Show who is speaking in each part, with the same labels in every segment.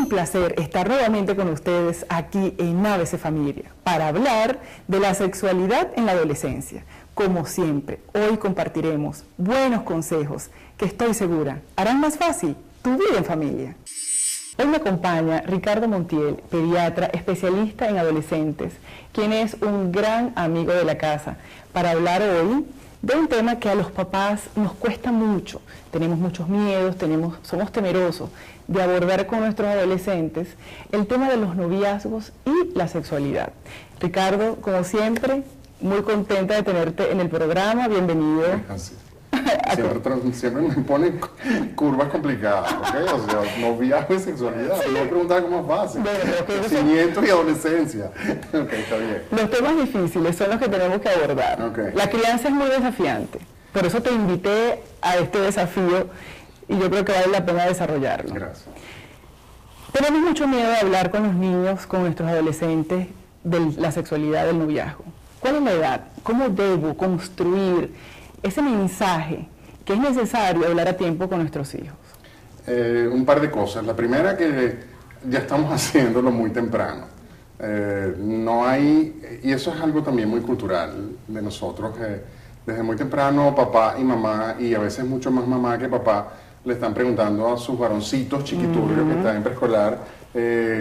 Speaker 1: un placer estar nuevamente con ustedes aquí en ABC Familia para hablar de la sexualidad en la adolescencia. Como siempre, hoy compartiremos buenos consejos que estoy segura harán más fácil tu vida en familia. Hoy me acompaña Ricardo Montiel, pediatra especialista en adolescentes, quien es un gran amigo de la casa, para hablar hoy de un tema que a los papás nos cuesta mucho. Tenemos muchos miedos, somos temerosos de abordar con nuestros adolescentes el tema de los noviazgos y la sexualidad. Ricardo, como siempre, muy contenta de tenerte en el programa. Bienvenido.
Speaker 2: Así. Siempre me ponen curvas complicadas, ¿ok? O sea, noviazgo y sexualidad. Sí. No preguntar cómo es fácil. Crecimiento y adolescencia. Ok, está bien.
Speaker 1: Los temas difíciles son los que tenemos que abordar.
Speaker 2: Okay.
Speaker 1: La crianza es muy desafiante. Por eso te invité a este desafío y yo creo que vale la pena desarrollarlo.
Speaker 2: Gracias.
Speaker 1: Tenemos mucho miedo de hablar con los niños, con nuestros adolescentes, de la sexualidad del noviazgo. ¿Cuál es la edad? ¿Cómo debo construir ese mensaje que es necesario hablar a tiempo con nuestros hijos?
Speaker 2: Un par de cosas. La primera, que ya estamos haciéndolo muy temprano. No hay, y eso es algo también muy cultural de nosotros, desde muy temprano papá y mamá, y a veces mucho más mamá que papá, le están preguntando a sus varoncitos chiquiturrios que están en preescolar,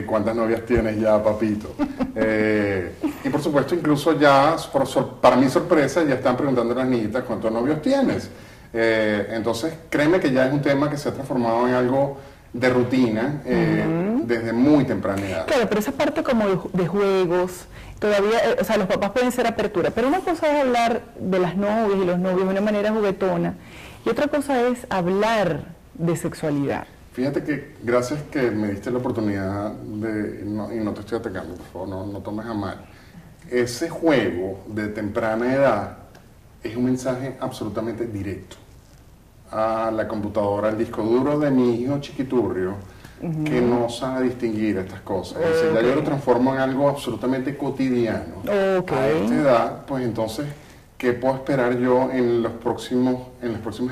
Speaker 2: ¿cuántas novias tienes ya, papito? Y por supuesto, incluso ya, para mi sorpresa, ya están preguntando a las niñitas cuántos novios tienes. Entonces, créeme que ya es un tema que se ha transformado en algo de rutina desde muy temprana edad.
Speaker 1: Claro, pero esa parte como de juegos, todavía, o sea, los papás pueden ser apertura, pero una cosa es hablar de las novias y los novios de una manera juguetona, y otra cosa es hablar de sexualidad.
Speaker 2: Fíjate que gracias que me diste la oportunidad y no te estoy atacando, por favor, no tomes a mal. Ese juego de temprana edad es un mensaje absolutamente directo a la computadora, al disco duro de mi hijo chiquiturrio, que no sabe distinguir estas cosas. Es decir, ya yo lo transformo en algo absolutamente cotidiano. A esta edad, pues entonces, ¿qué puedo esperar yo en las próximas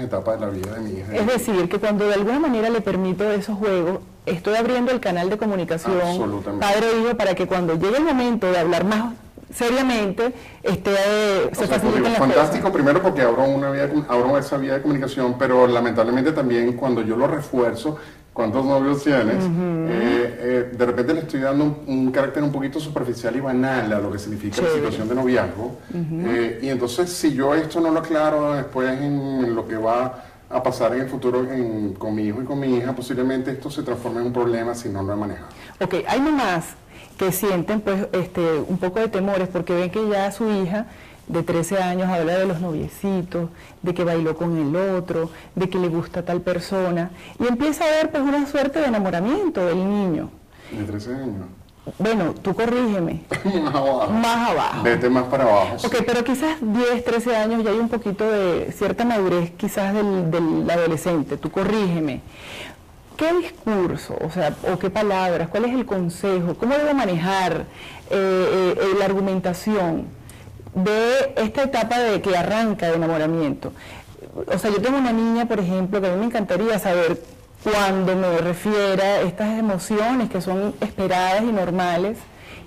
Speaker 2: etapas de la vida de mi hija?
Speaker 1: Es decir, que cuando de alguna manera le permito esos juegos, estoy abriendo el canal de comunicación padre-hijo para que cuando llegue el momento de hablar más seriamente, se faciliten las cosas.
Speaker 2: Fantástico, primero porque abro esa vía de comunicación, pero lamentablemente también cuando yo lo refuerzo, ¿cuántos novios tienes? De repente le estoy dando un carácter un poquito superficial y banal a lo que significa la situación de noviazgo. Y entonces, si yo esto no lo aclaro después en lo que va a pasar en el futuro con mi hijo y con mi hija, posiblemente esto se transforme en un problema si no lo he manejado.
Speaker 1: Ok, hay mamás que sienten pues un poco de temores porque ven que ya su hija de 13 años habla de los noviecitos, de que bailó con el otro, de que le gusta tal persona, y empieza a haber pues una suerte de enamoramiento del niño.
Speaker 2: ¿De 13 años?
Speaker 1: Bueno, tú corrígeme.
Speaker 2: Más abajo.
Speaker 1: Más abajo.
Speaker 2: Vete más para abajo.
Speaker 1: Ok, sí. Pero quizás 10, 13 años ya hay un poquito de cierta madurez quizás del adolescente, tú corrígeme. ¿Qué discurso, o qué palabras, cuál es el consejo, cómo debo manejar la argumentación de esta etapa de que arranca de enamoramiento? O sea, yo tengo una niña, por ejemplo, que a mí me encantaría saber cuando me refiera a estas emociones que son esperadas y normales,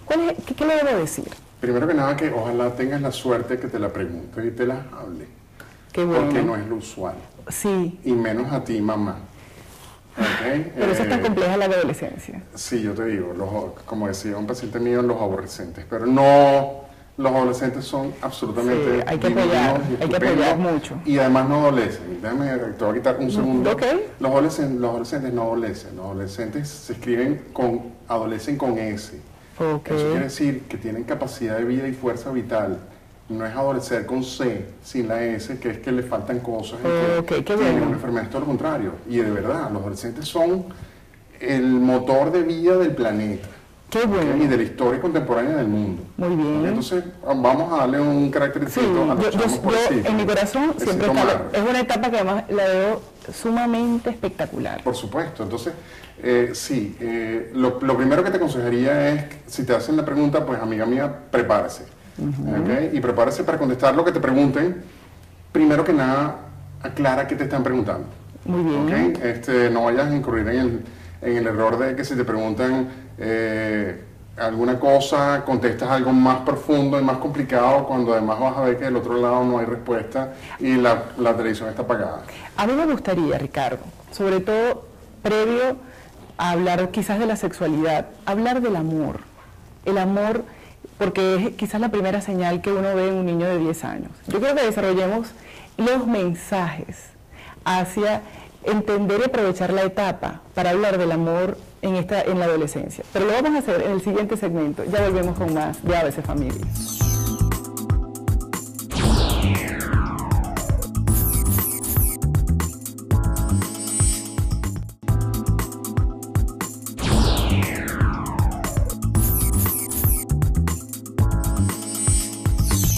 Speaker 1: ¿qué le debo decir?
Speaker 2: Primero que nada, que ojalá tengas la suerte que te la pregunte y te la hable.
Speaker 1: Qué bueno.
Speaker 2: Porque no es lo usual.
Speaker 1: Sí.
Speaker 2: Y menos a ti, mamá. Okay.
Speaker 1: Pero eso es tan compleja la adolescencia.
Speaker 2: Sí, yo te digo, como decía un paciente mío, los aborrecentes, pero no, los adolescentes son absolutamente
Speaker 1: hay que apoyar mucho.
Speaker 2: Y además no adolecen. Te voy a quitar un segundo.
Speaker 1: Okay.
Speaker 2: Los adolescentes no adolecen, los adolescentes se escriben adolecen con S.
Speaker 1: Okay.
Speaker 2: Eso quiere decir que tienen capacidad de vida y fuerza vital. No es adolecer con C, sin la S, que es que le faltan cosas, que tienen una enfermedad, todo lo contrario. Y de verdad, los adolescentes son el motor de vida del planeta.
Speaker 1: Qué bueno.
Speaker 2: Y de la historia contemporánea del mundo.
Speaker 1: Muy bien.
Speaker 2: Entonces, vamos a darle un carácter distinto a los chamos por sí.
Speaker 1: En mi corazón siempre es una etapa que además la veo sumamente espectacular.
Speaker 2: Por supuesto. Entonces, lo primero que te aconsejaría es, si te hacen la pregunta, pues amiga mía, prepárese. ¿Okay? Y prepárese para contestar lo que te pregunten. Primero que nada, aclara qué te están preguntando.
Speaker 1: Muy bien.
Speaker 2: ¿Okay? No vayas a incurrir en el error de que si te preguntan alguna cosa, contestas algo más profundo y más complicado, cuando además vas a ver que del otro lado no hay respuesta y la televisión está apagada.
Speaker 1: A mí me gustaría, Ricardo, sobre todo previo a hablar quizás de la sexualidad, hablar del amor. El amor, porque es quizás la primera señal que uno ve en un niño de 10 años. Yo creo que desarrollemos los mensajes hacia entender y aprovechar la etapa para hablar del amor en la adolescencia. Pero lo vamos a hacer en el siguiente segmento. Ya volvemos con más de ABC Familia.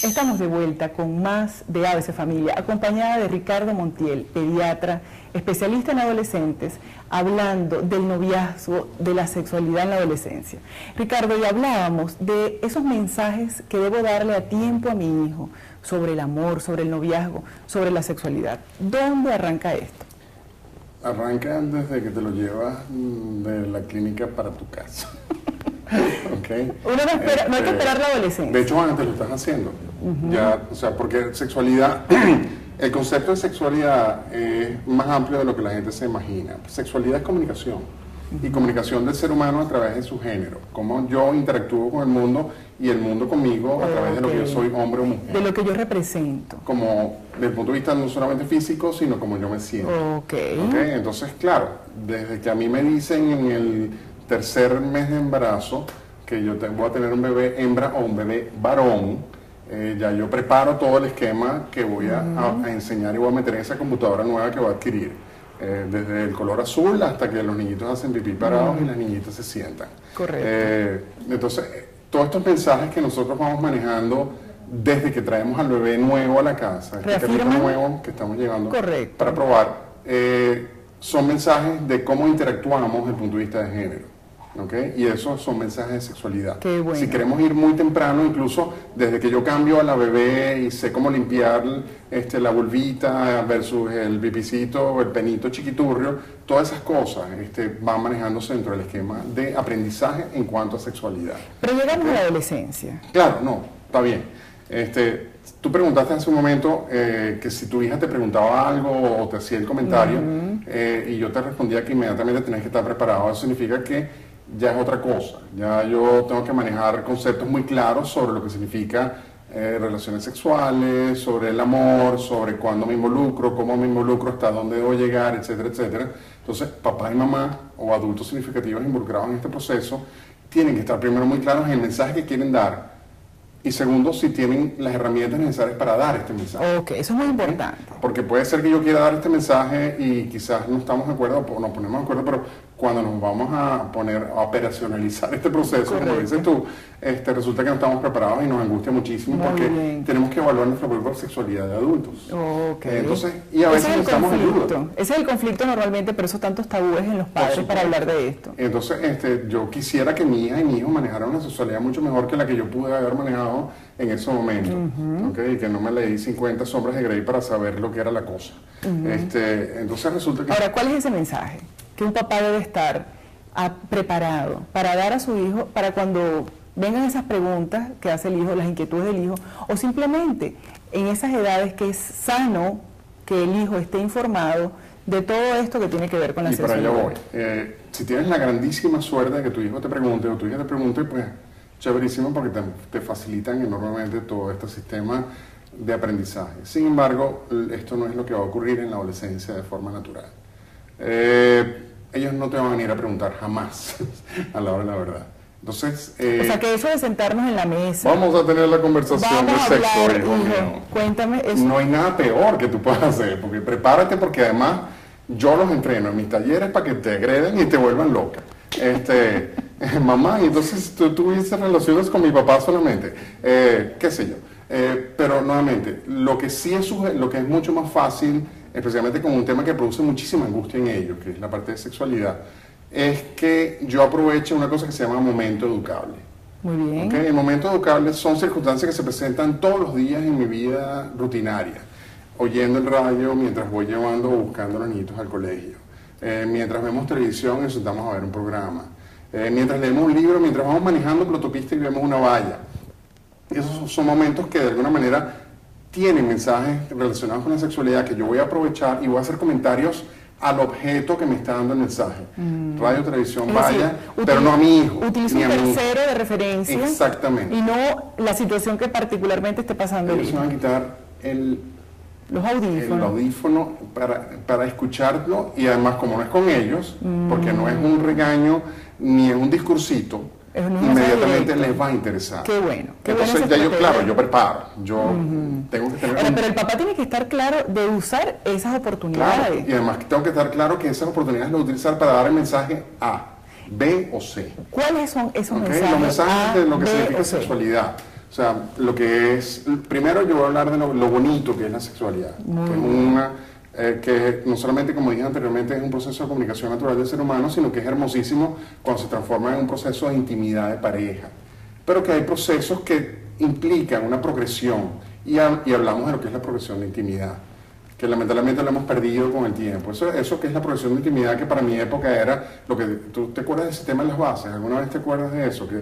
Speaker 1: Estamos de vuelta con más de ABC Familia, acompañada de Ricardo Montiel, pediatra, especialista en adolescentes, hablando del noviazgo, de la sexualidad en la adolescencia. Ricardo, ya hablábamos de esos mensajes que debo darle a tiempo a mi hijo sobre el amor, sobre el noviazgo, sobre la sexualidad. ¿Dónde arranca esto?
Speaker 2: Arranca desde que te lo llevas de la clínica para tu casa. Okay.
Speaker 1: Uno no, espera, no hay que esperar la adolescencia.
Speaker 2: De hecho, antes lo estás haciendo. Ya, o sea, porque sexualidad, el concepto de sexualidad es más amplio de lo que la gente se imagina. Sexualidad es comunicación. Y comunicación del ser humano a través de su género. Cómo yo interactúo con el mundo y el mundo conmigo a través de lo que yo soy, hombre o mujer.
Speaker 1: De lo que yo represento.
Speaker 2: Como desde el punto de vista no solamente físico, sino como yo me siento.
Speaker 1: Okay.
Speaker 2: Entonces, claro, desde que a mí me dicen en el tercer mes de embarazo que yo voy a tener un bebé hembra o un bebé varón, ya yo preparo todo el esquema que voy a enseñar y voy a meter en esa computadora nueva que voy a adquirir. Desde el color azul hasta que los niñitos hacen pipí parados y las niñitas se sientan.
Speaker 1: Correcto.
Speaker 2: Entonces, todos estos mensajes que nosotros vamos manejando desde que traemos al bebé nuevo a la casa, este carrito nuevo que estamos llevando para probar, son mensajes de cómo interactuamos desde el punto de vista de género. ¿Okay? Y esos son mensajes de sexualidad.
Speaker 1: Qué bueno.
Speaker 2: Si queremos ir muy temprano, incluso desde que yo cambio a la bebé y sé cómo limpiar la vulvita versus el pipicito, el penito chiquiturrio, todas esas cosas van manejándose dentro del esquema de aprendizaje en cuanto a sexualidad.
Speaker 1: Pero llegamos a la adolescencia.
Speaker 2: Claro, no, está bien. Tú preguntaste hace un momento que si tu hija te preguntaba algo o te hacía el comentario y yo te respondía que inmediatamente tenías que estar preparado. Eso significa que ya es otra cosa. Ya yo tengo que manejar conceptos muy claros sobre lo que significa relaciones sexuales, sobre el amor, sobre cuándo me involucro, cómo me involucro, hasta dónde debo llegar, etcétera, etcétera. Entonces, papá y mamá o adultos significativos involucrados en este proceso tienen que estar primero muy claros en el mensaje que quieren dar. Y segundo, si tienen las herramientas necesarias para dar este mensaje.
Speaker 1: Ok, eso es muy importante.
Speaker 2: Porque puede ser que yo quiera dar este mensaje y quizás no estamos de acuerdo o nos ponemos de acuerdo, pero cuando nos vamos a poner a operacionalizar este proceso, como dices tú, resulta que no estamos preparados y nos angustia muchísimo porque tenemos que evaluar nuestra propia sexualidad de adultos.
Speaker 1: Okay.
Speaker 2: Entonces, y a veces necesitamos ayuda.
Speaker 1: Ese es el conflicto normalmente, pero eso tantos tabúes en los padres para hablar de esto.
Speaker 2: Entonces, yo quisiera que mi hija y mi hijo manejaran una sexualidad mucho mejor que la que yo pude haber manejado en ese momento, ¿okay? Y que no me leí 50 sombras de Grey para saber lo que era la cosa. Entonces resulta que...
Speaker 1: Ahora, ¿cuál es ese mensaje? Que un papá debe estar preparado para dar a su hijo, para cuando vengan esas preguntas que hace el hijo, las inquietudes del hijo, o simplemente en esas edades que es sano que el hijo esté informado de todo esto que tiene que ver con la sexualidad.
Speaker 2: Y para allá voy. Si tienes la grandísima suerte de que tu hijo te pregunte o tu hija te pregunte, pues chéverísimo porque te facilitan enormemente todo este sistema de aprendizaje. Sin embargo, esto no es lo que va a ocurrir en la adolescencia de forma natural. Ellos no te van a venir a preguntar jamás a la hora de la verdad. Entonces,
Speaker 1: o sea, que eso de sentarnos en la mesa.
Speaker 2: Vamos a tener la conversación de sexo, hijo mío.
Speaker 1: Cuéntame eso.
Speaker 2: No hay nada peor que tú puedas hacer, porque prepárate, porque además yo los entreno en mis talleres para que te agreden y te vuelvan loca. Mamá, y entonces tú tuviste relaciones con mi papá solamente, qué sé yo. Pero nuevamente, lo que sí es mucho más fácil, especialmente con un tema que produce muchísima angustia en ellos, que es la parte de sexualidad, es que yo aproveche una cosa que se llama momento educable.
Speaker 1: Muy bien.
Speaker 2: ¿Okay? El momento educable son circunstancias que se presentan todos los días en mi vida rutinaria, oyendo el radio mientras voy llevando o buscando a los niñitos al colegio, mientras vemos televisión y nos sentamos a ver un programa, mientras leemos un libro, mientras vamos manejando por la autopista y vemos una valla. Esos son momentos que de alguna manera tienen mensajes relacionados con la sexualidad que yo voy a aprovechar y voy a hacer comentarios al objeto que me está dando el mensaje. Radio, televisión,
Speaker 1: Es
Speaker 2: vaya,
Speaker 1: decir,
Speaker 2: pero no a mi hijo.
Speaker 1: Utiliza
Speaker 2: ni
Speaker 1: un
Speaker 2: a mi hija.
Speaker 1: tercero de referencia.
Speaker 2: Exactamente.
Speaker 1: Y no la situación que particularmente esté pasando el
Speaker 2: Ellos se
Speaker 1: hijo.
Speaker 2: van a quitar
Speaker 1: Los
Speaker 2: el
Speaker 1: audífonos.
Speaker 2: audífono para escucharlo, y además como no es con ellos, porque no es un regaño ni es un discursito,
Speaker 1: Es un mensaje
Speaker 2: inmediatamente
Speaker 1: directo.
Speaker 2: les va a interesar.
Speaker 1: Qué bueno. Qué buena
Speaker 2: Entonces
Speaker 1: esa
Speaker 2: ya yo,
Speaker 1: estrategia.
Speaker 2: claro, yo preparo, yo tengo que tener
Speaker 1: Ahora,
Speaker 2: un-
Speaker 1: pero el papá tiene que estar claro de usar esas oportunidades.
Speaker 2: claro, y además que tengo que estar claro que esas oportunidades las voy a utilizar para dar el mensaje A, B o C.
Speaker 1: ¿Cuáles son esos
Speaker 2: ¿Ok?
Speaker 1: mensajes?
Speaker 2: Los mensajes
Speaker 1: A,
Speaker 2: de lo que
Speaker 1: B
Speaker 2: significa
Speaker 1: o C?
Speaker 2: sexualidad. O sea, lo que es, primero yo voy a hablar de lo bonito que es la sexualidad, que es una, que no solamente, como dije anteriormente, es un proceso de comunicación natural del ser humano, sino que es hermosísimo cuando se transforma en un proceso de intimidad de pareja. Pero que hay procesos que implican una progresión, y hablamos de lo que es la progresión de intimidad, que lamentablemente lo hemos perdido con el tiempo. Eso que es la progresión de intimidad, que para mi época era lo que... ¿Tú te acuerdas del sistema de las bases? ¿Alguna vez te acuerdas de eso? Que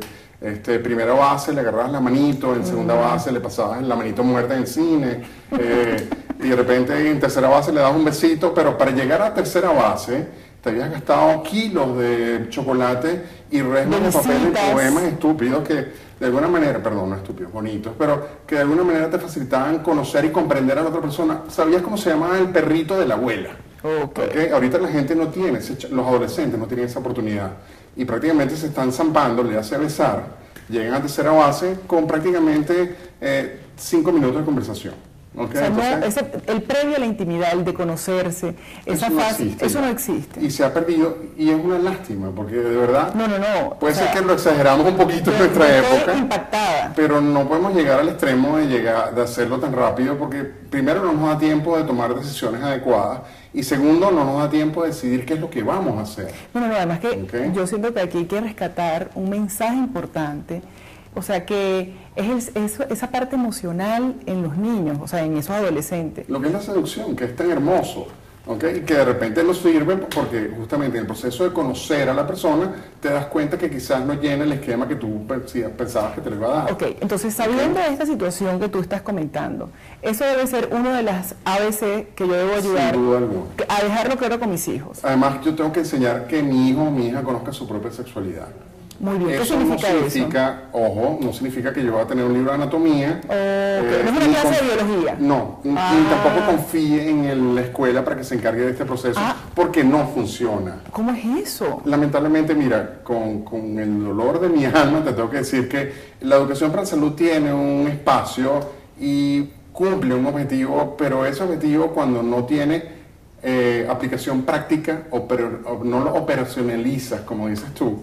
Speaker 2: primera base le agarrabas la manito, en segunda base le pasabas la manito muerta en el cine, y de repente en tercera base le dabas un besito, pero para llegar a tercera base te habías gastado kilos de chocolate y resmas de papel y
Speaker 1: visitas.
Speaker 2: poemas estúpidos que de alguna manera, perdón, no estúpidos, bonitos, pero que de alguna manera te facilitaban conocer y comprender a la otra persona. ¿Sabías cómo se llamaba el perrito de la abuela?
Speaker 1: Ok.
Speaker 2: ¿Ok? Ahorita la gente no tiene, los adolescentes no tienen esa oportunidad y prácticamente se están zampando, le hace besar, llegan a tercera base con prácticamente 5 minutos de conversación. ¿Ok?
Speaker 1: O sea, no,
Speaker 2: Entonces,
Speaker 1: el previo a la intimidad, el de conocerse, esa
Speaker 2: eso no
Speaker 1: fase,
Speaker 2: existe
Speaker 1: eso
Speaker 2: ya.
Speaker 1: no existe.
Speaker 2: Y se ha perdido, y es una lástima, porque de verdad
Speaker 1: No.
Speaker 2: puede
Speaker 1: o sea,
Speaker 2: ser que lo exageramos un poquito en
Speaker 1: yo
Speaker 2: nuestra
Speaker 1: estoy
Speaker 2: época.
Speaker 1: impactada.
Speaker 2: Pero no podemos llegar al extremo de hacerlo tan rápido, porque primero no nos da tiempo de tomar decisiones adecuadas y segundo no nos da tiempo de decidir qué es lo que vamos a hacer.
Speaker 1: No, además que
Speaker 2: Ok.
Speaker 1: yo siento que aquí hay que rescatar un mensaje importante, o sea, que es esa parte emocional en los niños, o sea, en esos adolescentes.
Speaker 2: Lo que es la seducción, que es tan hermoso, ¿ok? Y que de repente no sirve porque justamente en el proceso de conocer a la persona te das cuenta que quizás no llena el esquema que tú pensabas que te lo iba a dar.
Speaker 1: Ok, entonces sabiendo de esta situación que tú estás comentando, eso debe ser uno de las ABC que yo debo ayudar
Speaker 2: Sin duda alguna.
Speaker 1: a dejarlo claro con mis hijos.
Speaker 2: Además, yo tengo que enseñar que mi hijo o mi hija conozca su propia sexualidad.
Speaker 1: Muy bien, ¿qué
Speaker 2: Eso no
Speaker 1: significa eso?
Speaker 2: significa, ojo, no significa que yo voy a tener un libro de anatomía.
Speaker 1: Ok, no es una
Speaker 2: ni
Speaker 1: clase de biología.
Speaker 2: No, ni
Speaker 1: Ah.
Speaker 2: tampoco confíe en la escuela para que se encargue de este proceso,
Speaker 1: Ah.
Speaker 2: porque no funciona.
Speaker 1: ¿Cómo es eso?
Speaker 2: Lamentablemente, mira, con el dolor de mi alma te tengo que decir que la educación para la salud tiene un espacio y cumple un objetivo, pero ese objetivo cuando no tiene aplicación práctica o no lo operacionalizas, como dices tú,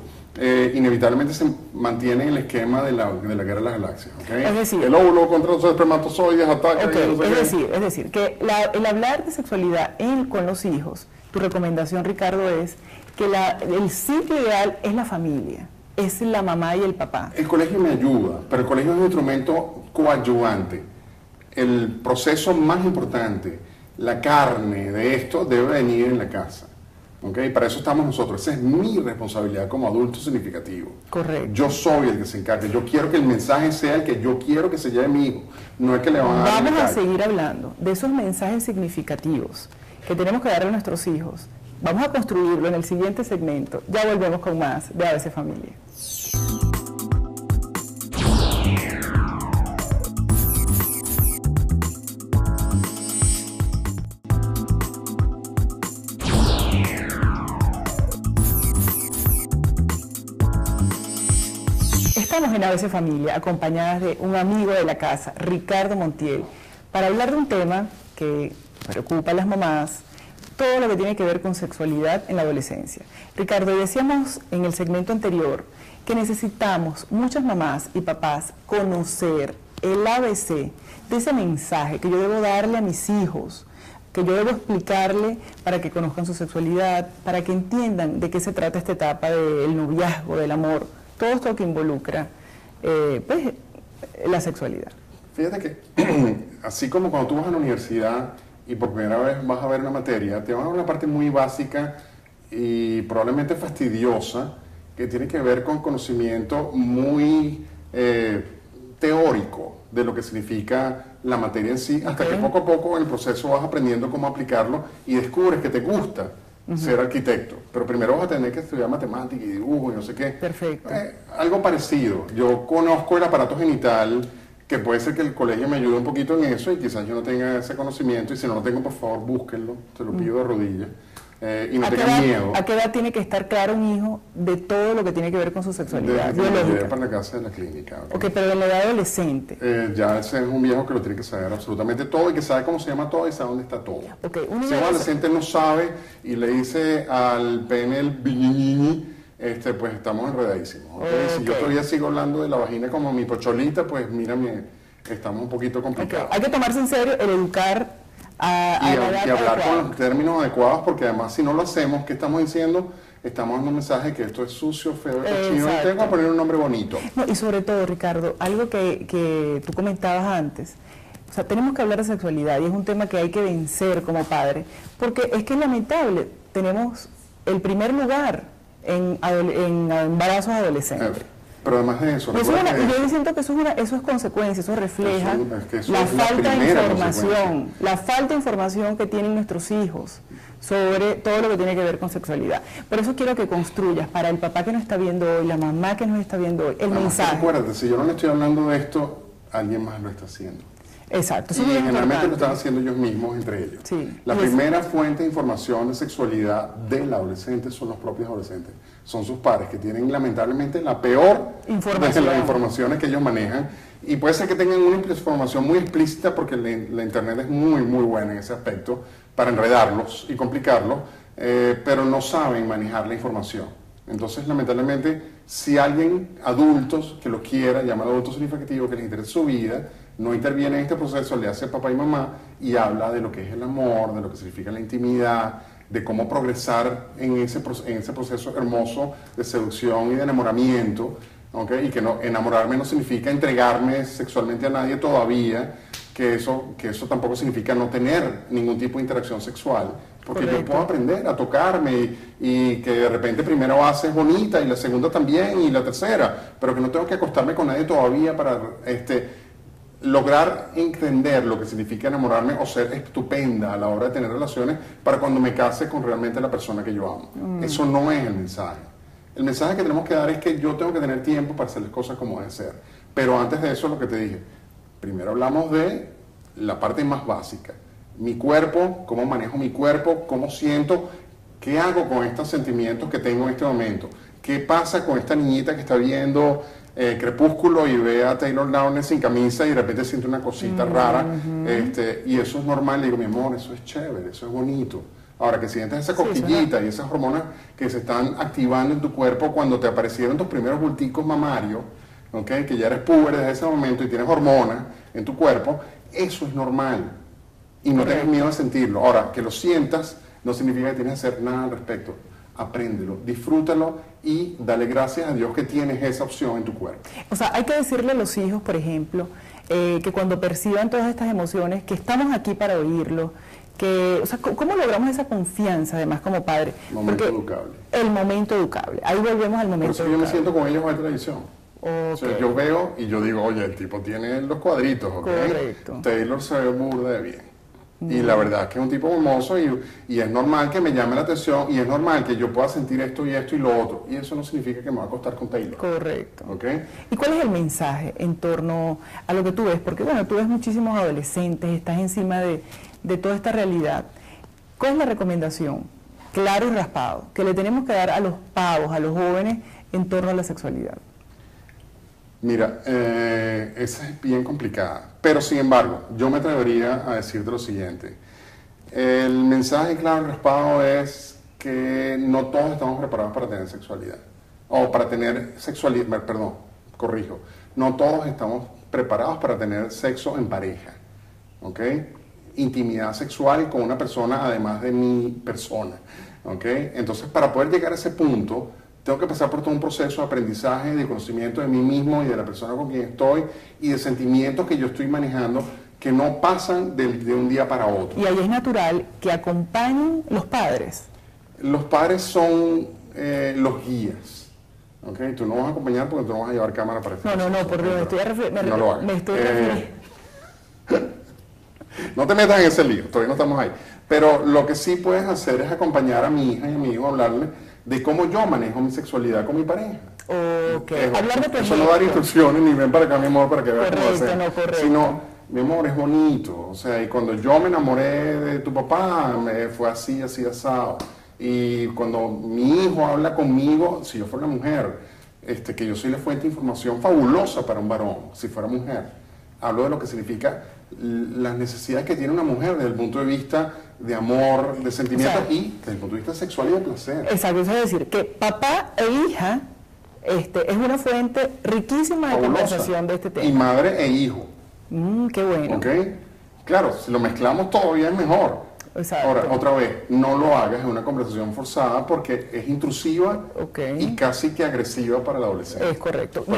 Speaker 2: inevitablemente se mantiene en el esquema de la guerra de las galaxias. ¿Okay?
Speaker 1: Es decir,
Speaker 2: el óvulo contra los espermatozoides ataca.
Speaker 1: Ok,
Speaker 2: no sé qué.
Speaker 1: es decir, que el hablar de sexualidad con los hijos, tu recomendación, Ricardo, es que el sitio ideal es la familia, es la mamá y el papá.
Speaker 2: El colegio me ayuda, pero el colegio es un instrumento coadyuvante. El proceso más importante, la carne de esto, debe venir en la casa. ¿Okay? Para eso estamos nosotros. Esa es mi responsabilidad como adulto significativo.
Speaker 1: Correcto.
Speaker 2: Yo soy el que se encarga. Yo quiero que el mensaje sea el que yo quiero que se lleve mi hijo, no es que le van a dar.
Speaker 1: Vamos
Speaker 2: en la
Speaker 1: a
Speaker 2: calle.
Speaker 1: seguir hablando de esos mensajes significativos que tenemos que darle a nuestros hijos. Vamos a construirlo en el siguiente segmento. Ya volvemos con más de ABC Familia. Estamos en ABC Familia, acompañadas de un amigo de la casa, Ricardo Montiel, para hablar de un tema que preocupa a las mamás, todo lo que tiene que ver con sexualidad en la adolescencia. Ricardo, decíamos en el segmento anterior que necesitamos, muchas mamás y papás, conocer el ABC de ese mensaje que yo debo darle a mis hijos, que yo debo explicarle para que conozcan su sexualidad, para que entiendan de qué se trata esta etapa del noviazgo, del amor, todo esto que involucra pues, la sexualidad.
Speaker 2: Fíjate que, así como cuando tú vas a la universidad y por primera vez vas a ver una materia, te van a dar una parte muy básica y probablemente fastidiosa, que tiene que ver con conocimiento muy teórico de lo que significa la materia en sí, hasta que poco a poco en el proceso vas aprendiendo cómo aplicarlo y descubres que te gusta ser arquitecto. Pero primero vas a tener que estudiar matemática y dibujo y no sé qué.
Speaker 1: Perfecto.
Speaker 2: Algo parecido. Yo conozco el aparato genital, que puede ser que el colegio me ayude un poquito en eso y quizás yo no tenga ese conocimiento, y si no lo tengo, por favor, búsquenlo, te lo pido de rodillas. Y no tengan miedo.
Speaker 1: ¿A qué edad tiene que estar claro un hijo de todo lo que tiene que ver con su sexualidad biológica?
Speaker 2: Para la casa de la clínica.
Speaker 1: Ok, pero en la edad adolescente.
Speaker 2: Ya ese es un viejo que lo tiene que saber absolutamente todo y que sabe cómo se llama todo y sabe dónde está todo.
Speaker 1: Okay,
Speaker 2: si un adolescente no sabe y le dice al pene el biñiñi, pues estamos enredadísimos. ¿Okay? Si yo todavía sigo hablando de la vagina como mi pocholita, pues mírame, estamos un poquito complicados.
Speaker 1: Hay que tomarse en serio el educar
Speaker 2: y hablar con los términos adecuados, porque además si no lo hacemos, ¿qué estamos diciendo? Estamos dando un mensaje que esto es sucio, feo, cochino, y tengo que poner un nombre bonito.
Speaker 1: No, y sobre todo, Ricardo, algo que tú comentabas antes, o sea, tenemos que hablar de sexualidad y es un tema que hay que vencer como padre, porque es que es lamentable, tenemos el primer lugar en embarazos adolescentes.
Speaker 2: Pero además de eso,
Speaker 1: yo siento que eso es consecuencia, eso refleja la falta de información, la falta de información que tienen nuestros hijos sobre todo lo que tiene que ver con sexualidad. Por eso quiero que construyas para el papá que nos está viendo hoy, la mamá que nos está viendo hoy, el mensaje.
Speaker 2: Acuérdate, si yo no le estoy hablando de esto, alguien más lo está haciendo.
Speaker 1: Exacto.
Speaker 2: Y generalmente lo están haciendo ellos mismos entre ellos.
Speaker 1: Sí.
Speaker 2: La primera fuente de información de sexualidad del adolescente son los propios adolescentes. Son sus padres, que tienen lamentablemente la peor de las informaciones que ellos manejan. Y puede ser que tengan una información muy explícita, porque la internet es muy, muy buena en ese aspecto, para enredarlos y complicarlos, pero no saben manejar la información. Entonces, lamentablemente, si alguien, adultos, que lo quiera, llamado adulto significativo, que les interese su vida, no interviene en este proceso, le hace papá y mamá y habla de lo que es el amor, de lo que significa la intimidad, de cómo progresar en ese proceso hermoso de seducción y de enamoramiento, ¿okay? Y que enamorarme no significa entregarme sexualmente a nadie todavía, que eso tampoco significa no tener ningún tipo de interacción sexual, porque Correcto. Yo puedo aprender a tocarme y que de repente primera base es bonita y la segunda también y la tercera, pero que no tengo que acostarme con nadie todavía para lograr entender lo que significa enamorarme o ser estupenda a la hora de tener relaciones para cuando me case con realmente la persona que yo amo. Eso no es el mensaje. El mensaje que tenemos que dar es que yo tengo que tener tiempo para hacer las cosas como deben ser. Pero antes de eso, lo que te dije, primero hablamos de la parte más básica. Mi cuerpo, cómo manejo mi cuerpo, cómo siento, qué hago con estos sentimientos que tengo en este momento. ¿Qué pasa con esta niñita que está viendo Crepúsculo y ve a Taylor Lautner sin camisa y de repente siente una cosita rara? Y eso es normal. Le digo, mi amor, eso es chévere, eso es bonito. Ahora, que sientes esa cosquillita y esas hormonas que se están activando en tu cuerpo cuando te aparecieron tus primeros bulticos mamarios, ¿okay? Que ya eres puber desde ese momento y tienes hormonas en tu cuerpo, eso es normal. Y no tengas miedo de sentirlo. Ahora, que lo sientas no significa que tienes que hacer nada al respecto. Apréndelo, disfrútalo y dale gracias a Dios que tienes esa opción en tu cuerpo.
Speaker 1: O sea, hay que decirle a los hijos, por ejemplo, que cuando perciban todas estas emociones, que estamos aquí para oírlo, o sea, ¿cómo logramos esa confianza además como padre?
Speaker 2: Momento educable.
Speaker 1: El momento educable. Ahí volvemos al momento educable.
Speaker 2: Yo me siento con ellos en la televisión. Okay. O sea, yo veo y yo digo, oye, el tipo tiene los cuadritos, ¿ok?
Speaker 1: Correcto.
Speaker 2: Taylor se ve burda de bien. Y la verdad es que es un tipo hermoso y es normal que me llame la atención y es normal que yo pueda sentir esto y lo otro. Y eso no significa que me va a acostar con Taylor.
Speaker 1: Correcto.
Speaker 2: ¿Okay?
Speaker 1: ¿Y cuál es el mensaje en torno a lo que tú ves? Porque bueno, tú ves muchísimos adolescentes, estás encima de toda esta realidad. ¿Cuál es la recomendación? Claro y raspado, que le tenemos que dar a los pavos, a los jóvenes, en torno a la sexualidad.
Speaker 2: Mira, esa es bien complicada, pero sin embargo, yo me atrevería a decirte lo siguiente. El mensaje claro y raspado es que no todos estamos preparados para tener sexualidad, o para tener sexualidad, perdón, corrijo, no todos estamos preparados para tener sexo en pareja, ¿ok? Intimidad sexual con una persona además de mi persona, ¿ok? Entonces, para poder llegar a ese punto, tengo que pasar por todo un proceso de aprendizaje, de conocimiento de mí mismo y de la persona con quien estoy y de sentimientos que yo estoy manejando que no pasan de un día para otro.
Speaker 1: Y ahí es natural que acompañen los padres.
Speaker 2: Los padres son los guías. ¿Okay? Tú no vas a acompañar porque tú no vas a llevar cámara para esto.
Speaker 1: No, por Dios,
Speaker 2: no lo hagas.
Speaker 1: Me estoy refiriendo.
Speaker 2: No te metas en ese lío, todavía no estamos ahí. Pero lo que sí puedes hacer es acompañar a mi hija y a mi hijo a hablarle de cómo yo manejo mi sexualidad con mi pareja.
Speaker 1: Hablar de tu
Speaker 2: eso no dar instrucciones ni ven para acá, mi amor, para que veas cómo hacer.
Speaker 1: Correcto.
Speaker 2: Sino, mi amor, es bonito. O sea, y cuando yo me enamoré de tu papá, fue así, asado. Y cuando mi hijo habla conmigo, si yo fuera una mujer, que yo soy la fuente de información fabulosa para un varón, si fuera mujer. Hablo de lo que significa las necesidades que tiene una mujer desde el punto de vista de amor, de sentimientos, o sea, y desde el punto de vista sexual y de placer.
Speaker 1: Exacto, es decir, que papá e hija es una fuente riquísima de conversación de este tema.
Speaker 2: Y madre e hijo.
Speaker 1: Qué bueno.
Speaker 2: ¿Ok? Claro, si lo mezclamos todavía es mejor.
Speaker 1: Exacto.
Speaker 2: Ahora, otra vez, no lo hagas en una conversación forzada porque es intrusiva y casi que agresiva para el adolescente.
Speaker 1: Es correcto. Me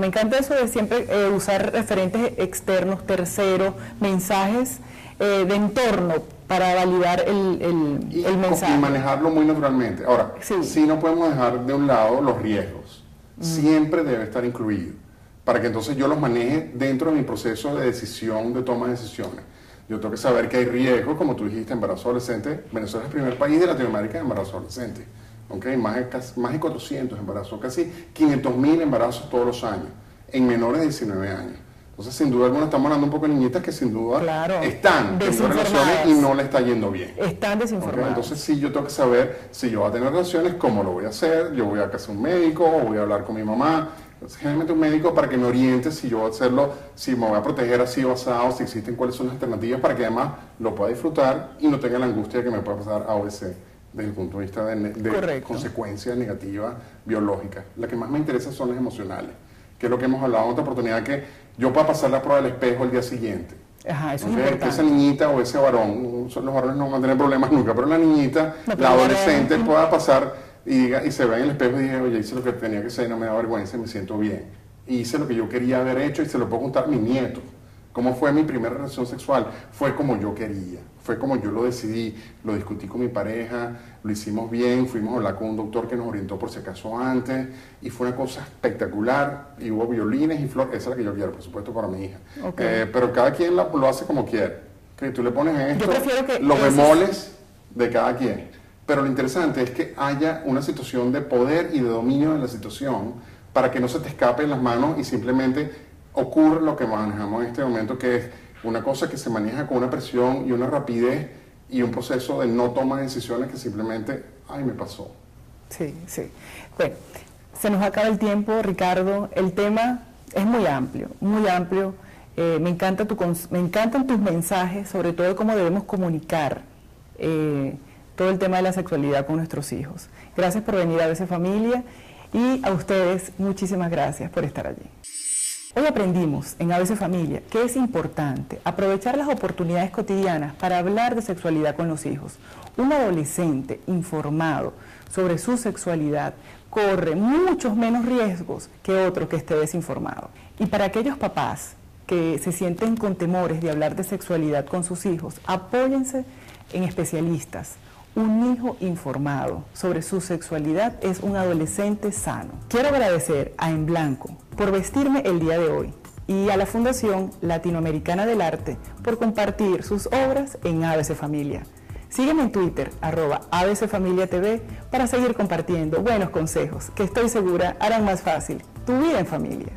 Speaker 1: encanta eso de siempre usar referentes externos, terceros, mensajes de entorno para validar el mensaje.
Speaker 2: Y manejarlo muy naturalmente. Ahora, sí no podemos dejar de un lado los riesgos. Siempre debe estar incluido para que entonces yo los maneje dentro de mi proceso de decisión, de toma de decisiones. Yo tengo que saber que hay riesgos, como tú dijiste, embarazo adolescente. Venezuela es el primer país de Latinoamérica de embarazo adolescente. ¿Okay? Más de 400 embarazos, casi 500.000 embarazos todos los años, en menores de 19 años. Entonces, sin duda alguna, estamos hablando un poco de niñitas que sin duda están teniendo relaciones y no le está yendo bien.
Speaker 1: Están desinformadas.
Speaker 2: ¿Okay? Entonces, sí, yo tengo que saber si yo voy a tener relaciones, cómo lo voy a hacer. Yo voy a casa a un médico o voy a hablar con mi mamá. Generalmente un médico para que me oriente si yo voy a hacerlo, si me voy a proteger así o asado, si existen cuáles son las alternativas para que además lo pueda disfrutar y no tenga la angustia de que me pueda pasar A o C desde el punto de vista de consecuencias negativas biológicas. La que más me interesa son las emocionales, que es lo que hemos hablado en otra oportunidad, que yo pueda pasar la prueba del espejo el día siguiente.
Speaker 1: Ajá, eso es importante.
Speaker 2: Que esa niñita o ese varón, los varones no van a tener problemas nunca, pero la niñita, la adolescente pueda pasar y se ve en el espejo y dije, oye, hice lo que tenía que hacer, no me da vergüenza y me siento bien. Y hice lo que yo quería haber hecho y se lo puedo contar a mi nieto. ¿Cómo fue mi primera relación sexual? Fue como yo quería, fue como yo lo decidí, lo discutí con mi pareja, lo hicimos bien, fuimos a hablar con un doctor que nos orientó por si acaso antes, y fue una cosa espectacular, y hubo violines y flores, esa es la que yo quiero, por supuesto, para mi hija. Pero cada quien lo hace como quiere. Tú le pones en esto los bemoles de cada quien. Pero lo interesante es que haya una situación de poder y de dominio de la situación para que no se te escape en las manos y simplemente ocurre lo que manejamos en este momento, que es una cosa que se maneja con una presión y una rapidez y un proceso de no toma de decisiones que simplemente, ay, me pasó.
Speaker 1: Sí. Bueno, se nos acaba el tiempo, Ricardo. El tema es muy amplio, muy amplio. Me encantan tus mensajes, sobre todo de cómo debemos comunicar todo el tema de la sexualidad con nuestros hijos. Gracias por venir a ABC Familia y a ustedes muchísimas gracias por estar allí. Hoy aprendimos en ABC Familia que es importante aprovechar las oportunidades cotidianas para hablar de sexualidad con los hijos. Un adolescente informado sobre su sexualidad corre muchos menos riesgos que otro que esté desinformado. Y para aquellos papás que se sienten con temores de hablar de sexualidad con sus hijos, apóyense en especialistas. Un hijo informado sobre su sexualidad es un adolescente sano. Quiero agradecer a En Blanco por vestirme el día de hoy y a la Fundación Latinoamericana del Arte por compartir sus obras en ABC Familia. Sígueme en Twitter, @ABCFamiliaTV, para seguir compartiendo buenos consejos que estoy segura harán más fácil tu vida en familia.